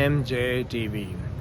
MJ TV।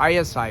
ISI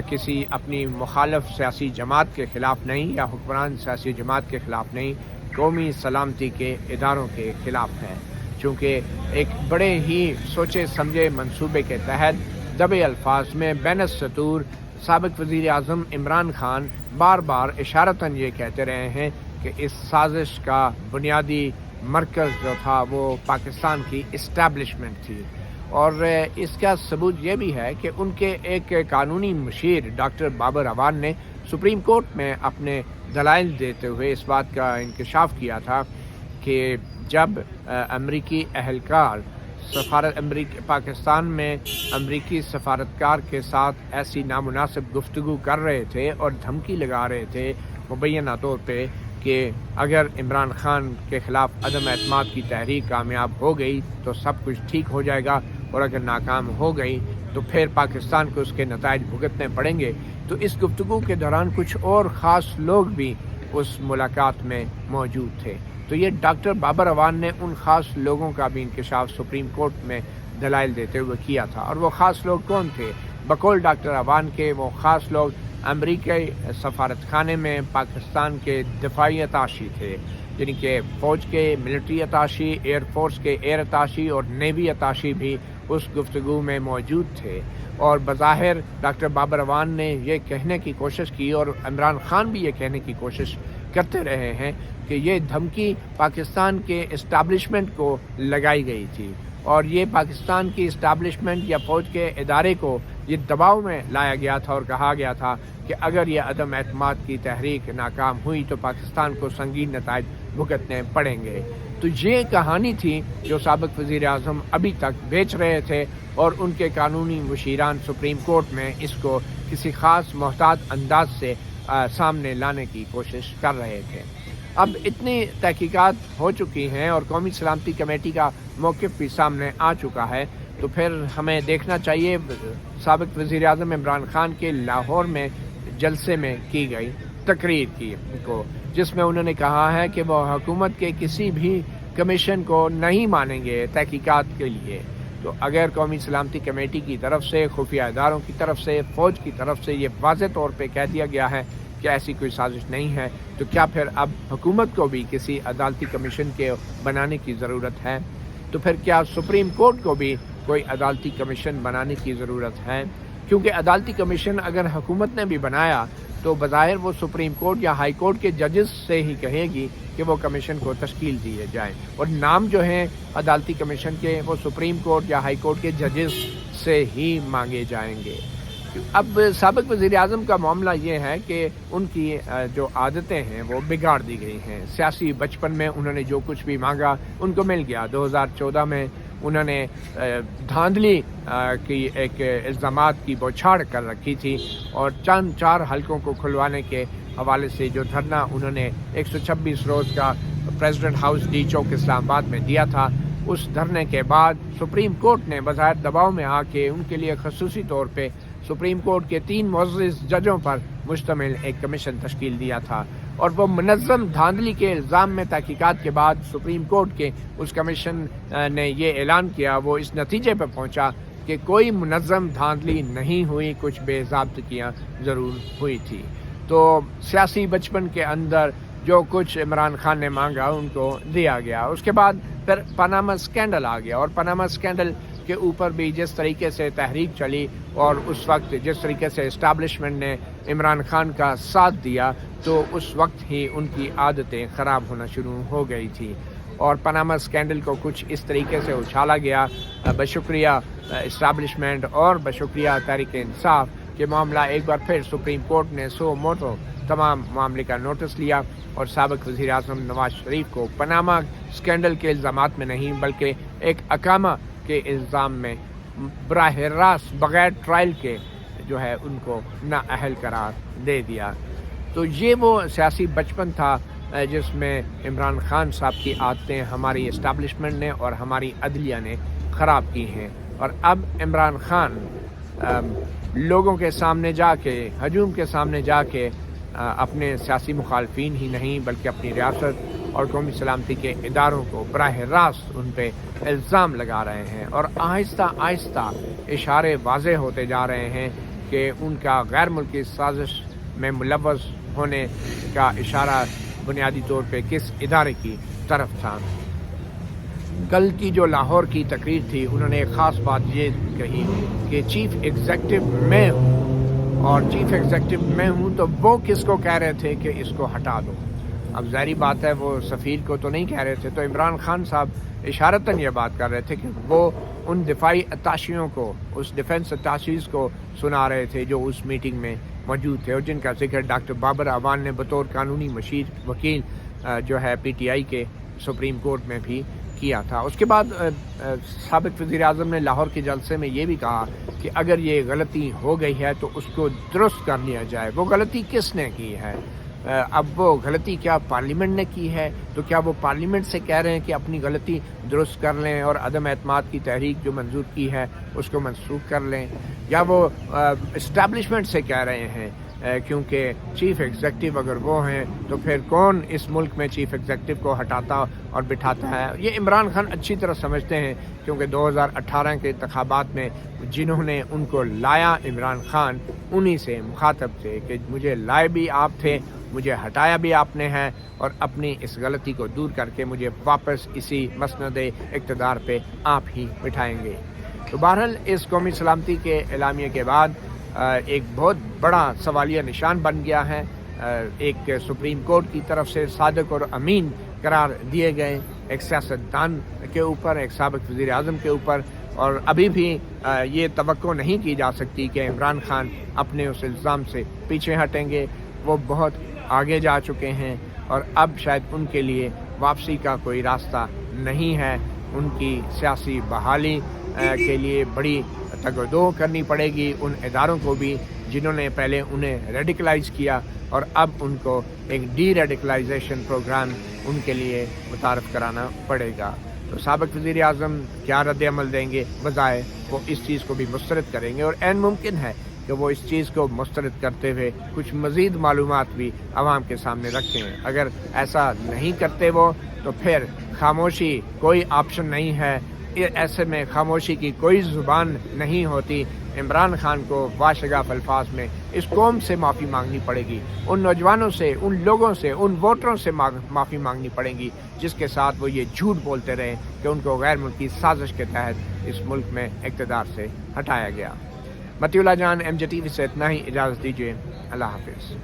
کسی اپنی مخالف سیاسی جماعت کے خلاف نہیں یا حکمران سیاسی جماعت کے خلاف نہیں، قومی سلامتی کے اداروں کے خلاف ہے، چونکہ ایک بڑے ہی سوچے سمجھے منصوبے کے تحت دبے الفاظ میں بین السطور سابق وزیر اعظم عمران خان بار بار اشارتاً یہ کہتے رہے ہیں کہ اس سازش کا بنیادی مرکز جو تھا وہ پاکستان کی اسٹیبلشمنٹ تھی، اور اس کا ثبوت یہ بھی ہے کہ ان کے ایک قانونی مشیر ڈاکٹر بابر اعوان نے سپریم کورٹ میں اپنے دلائل دیتے ہوئے اس بات کا انکشاف کیا تھا کہ جب امریکی اہلکار پاکستان میں امریکی سفارتکار کے ساتھ ایسی نامناسب گفتگو کر رہے تھے اور دھمکی لگا رہے تھے مبینہ طور پہ کہ اگر عمران خان کے خلاف عدم اعتماد کی تحریک کامیاب ہو گئی تو سب کچھ ٹھیک ہو جائے گا، اور اگر ناکام ہو گئی تو پھر پاکستان کو اس کے نتائج بھگتنے پڑیں گے، تو اس گفتگو کے دوران کچھ اور خاص لوگ بھی اس ملاقات میں موجود تھے۔ تو یہ ڈاکٹر بابر اعوان نے ان خاص لوگوں کا بھی انکشاف سپریم کورٹ میں دلائل دیتے ہوئے کیا تھا، اور وہ خاص لوگ کون تھے؟ بقول ڈاکٹر اعوان کے وہ خاص لوگ امریکی سفارت خانے میں پاکستان کے دفاعی اتاشی تھے، یعنی کہ فوج کے ملٹری اتاشی، ایئر فورس کے ایئر اتاشی اور نیوی اتاشی بھی اس گفتگو میں موجود تھے، اور بظاہر ڈاکٹر بابر اعوان نے یہ کہنے کی کوشش کی اور عمران خان بھی یہ کہنے کی کوشش کرتے رہے ہیں کہ یہ دھمکی پاکستان کے اسٹیبلشمنٹ کو لگائی گئی تھی، اور یہ پاکستان کی اسٹیبلشمنٹ یا فوج کے ادارے کو یہ دباؤ میں لایا گیا تھا اور کہا گیا تھا کہ اگر یہ عدم اعتماد کی تحریک ناکام ہوئی تو پاکستان کو سنگین نتائج بھگتنے پڑیں گے۔ تو یہ کہانی تھی جو سابق وزیر اعظم ابھی تک بیچ رہے تھے، اور ان کے قانونی مشیران سپریم کورٹ میں اس کو کسی خاص محتاط انداز سے سامنے لانے کی کوشش کر رہے تھے۔ اب اتنی تحقیقات ہو چکی ہیں اور قومی سلامتی کمیٹی کا موقف بھی سامنے آ چکا ہے، تو پھر ہمیں دیکھنا چاہیے سابق وزیر اعظم عمران خان کے لاہور میں جلسے میں کی گئی تقریر کو، جس میں انہوں نے کہا ہے کہ وہ حکومت کے کسی بھی کمیشن کو نہیں مانیں گے تحقیقات کے لیے۔ تو اگر قومی سلامتی کمیٹی کی طرف سے، خفیہ اداروں کی طرف سے، فوج کی طرف سے یہ واضح طور پہ کہہ دیا گیا ہے کہ ایسی کوئی سازش نہیں ہے، تو کیا پھر اب حکومت کو بھی کسی عدالتی کمیشن کے بنانے کی ضرورت ہے؟ تو پھر کیا سپریم کورٹ کو بھی کوئی عدالتی کمیشن بنانے کی ضرورت ہے؟ کیونکہ عدالتی کمیشن اگر حکومت نے بھی بنایا تو بظاہر وہ سپریم کورٹ یا ہائی کورٹ کے ججز سے ہی کہے گی کہ وہ کمیشن کو تشکیل دیے جائیں، اور نام جو ہیں عدالتی کمیشن کے وہ سپریم کورٹ یا ہائی کورٹ کے ججز سے ہی مانگے جائیں گے۔ اب سابق وزیر اعظم کا معاملہ یہ ہے کہ ان کی جو عادتیں ہیں وہ بگاڑ دی گئی ہیں۔ سیاسی بچپن میں انہوں نے جو کچھ بھی مانگا ان کو مل گیا۔ 2014 میں انہوں نے دھاندلی کی ایک الزامات کی بوچھاڑ کر رکھی تھی، اور چند 4 حلقوں کو کھلوانے کے حوالے سے جو دھرنا انہوں نے 126 روز کا پریزیڈنٹ ہاؤس ڈی چوک اسلام آباد میں دیا تھا، اس دھرنے کے بعد سپریم کورٹ نے بظاہر دباؤ میں آ کے ان کے لیے خصوصی طور پہ سپریم کورٹ کے 3 معزز ججوں پر مشتمل ایک کمیشن تشکیل دیا تھا، اور وہ منظم دھاندلی کے الزام میں تحقیقات کے بعد سپریم کورٹ کے اس کمیشن نے یہ اعلان کیا، وہ اس نتیجے پر پہنچا کہ کوئی منظم دھاندلی نہیں ہوئی، کچھ بے ضابطگیاں ضرور ہوئی تھی۔ تو سیاسی بچپن کے اندر جو کچھ عمران خان نے مانگا ان کو دیا گیا۔ اس کے بعد پھر پاناما اسکینڈل آ گیا، اور پاناما اسکینڈل کے اوپر بھی جس طریقے سے تحریک چلی اور اس وقت جس طریقے سے اسٹیبلشمنٹ نے عمران خان کا ساتھ دیا، تو اس وقت ہی ان کی عادتیں خراب ہونا شروع ہو گئی تھی، اور پاناما اسکینڈل کو کچھ اس طریقے سے اچھالا گیا بشکریہ اسٹیبلشمنٹ اور بشکریہ تحریک انصاف کہ معاملہ ایک بار پھر سپریم کورٹ نے سو موٹو تمام معاملے کا نوٹس لیا، اور سابق وزیر اعظم نواز شریف کو پاناما اسکینڈل کے الزامات میں نہیں بلکہ ایک اقامہ کے الزام میں براہ راست بغیر ٹرائل کے جو ہے ان کو نااہل قرار دے دیا۔ تو یہ وہ سیاسی بچپن تھا جس میں عمران خان صاحب کی عادتیں ہماری اسٹیبلشمنٹ نے اور ہماری عدلیہ نے خراب کی ہیں، اور اب عمران خان لوگوں کے سامنے جا کے، ہجوم کے سامنے جا کے اپنے سیاسی مخالفین ہی نہیں بلکہ اپنی ریاست اور قومی سلامتی کے اداروں کو براہ راست ان پہ الزام لگا رہے ہیں، اور آہستہ آہستہ اشارے واضح ہوتے جا رہے ہیں کہ ان کا غیر ملکی سازش میں ملوث ہونے کا اشارہ بنیادی طور پہ کس ادارے کی طرف تھا۔ کل کی جو لاہور کی تقریر تھی، انہوں نے ایک خاص بات یہ کہی کہ چیف ایگزیکٹو میں ہوں، اور چیف ایگزیکٹو میں ہوں تو وہ کس کو کہہ رہے تھے کہ اس کو ہٹا دو؟ اب ظاہری بات ہے وہ سفیر کو تو نہیں کہہ رہے تھے، تو عمران خان صاحب اشارتاً یہ بات کر رہے تھے کہ وہ ان دفاعی اتاشیوں کو، اس ڈیفنس اتاشیز کو سنا رہے تھے جو اس میٹنگ میں موجود تھے، اور جن کا ذکر ڈاکٹر بابر اعوان نے بطور قانونی مشیر وکیل جو ہے پی ٹی آئی کے سپریم کورٹ میں بھی کیا تھا۔ اس کے بعد سابق وزیر اعظم نے لاہور کے جلسے میں یہ بھی کہا کہ اگر یہ غلطی ہو گئی ہے تو اس کو درست کر لیا جائے۔ وہ غلطی کس نے کی ہے؟ اب وہ غلطی کیا پارلیمنٹ نے کی ہے؟ تو کیا وہ پارلیمنٹ سے کہہ رہے ہیں کہ اپنی غلطی درست کر لیں اور عدم اعتماد کی تحریک جو منظور کی ہے اس کو منسوخ کر لیں، یا وہ اسٹیبلشمنٹ سے کہہ رہے ہیں؟ کیونکہ چیف ایگزیکٹو اگر وہ ہیں تو پھر کون اس ملک میں چیف ایگزیکٹو کو ہٹاتا اور بٹھاتا ہے؟ یہ عمران خان اچھی طرح سمجھتے ہیں، کیونکہ 2018 کے انتخابات میں جنہوں نے ان کو لایا عمران خان، انہی سے مخاطب تھے کہ مجھے لائے بھی آپ تھے، مجھے ہٹایا بھی آپ نے ہے، اور اپنی اس غلطی کو دور کر کے مجھے واپس اسی مسند اقتدار پہ آپ ہی بٹھائیں گے۔ تو بہرحال اس قومی سلامتی کے اعلامیے کے بعد ایک بہت بڑا سوالیہ نشان بن گیا ہے۔ ایک سپریم کورٹ کی طرف سے صادق اور امین قرار دیے گئے ایک سیاستدان کے اوپر، ایک سابق وزیر اعظم کے اوپر، اور ابھی بھی یہ توقع نہیں کی جا سکتی کہ عمران خان اپنے اس الزام سے پیچھے ہٹیں گے۔ وہ بہت آگے جا چکے ہیں اور اب شاید ان کے لیے واپسی کا کوئی راستہ نہیں ہے۔ ان کی سیاسی بحالی کے لیے بڑی تگ و دو کرنی پڑے گی ان اداروں کو بھی جنہوں نے پہلے انہیں ریڈیکلائز کیا، اور اب ان کو ایک ڈی ریڈیکلائزیشن پروگرام ان کے لیے متعارف کرانا پڑے گا۔ تو سابق وزیر اعظم کیا رد عمل دیں گے؟ بظاہر وہ اس چیز کو بھی مسترد کریں گے، اور عین ممکن ہے کہ وہ اس چیز کو مسترد کرتے ہوئے کچھ مزید معلومات بھی عوام کے سامنے رکھیں۔ اگر ایسا نہیں کرتے وہ، تو پھر خاموشی کوئی آپشن نہیں ہے۔ ایسے میں خاموشی کی کوئی زبان نہیں ہوتی۔ عمران خان کو واشگاف الفاظ میں اس قوم سے معافی مانگنی پڑے گی، ان نوجوانوں سے، ان لوگوں سے، ان ووٹروں سے معافی مانگنی پڑے گی جس کے ساتھ وہ یہ جھوٹ بولتے رہے کہ ان کو غیر ملکی سازش کے تحت اس ملک میں اقتدار سے ہٹایا گیا۔ مطیع اللہ جان، MJ TV سے اتنا ہی، اجازت دیجیے، اللہ حافظ۔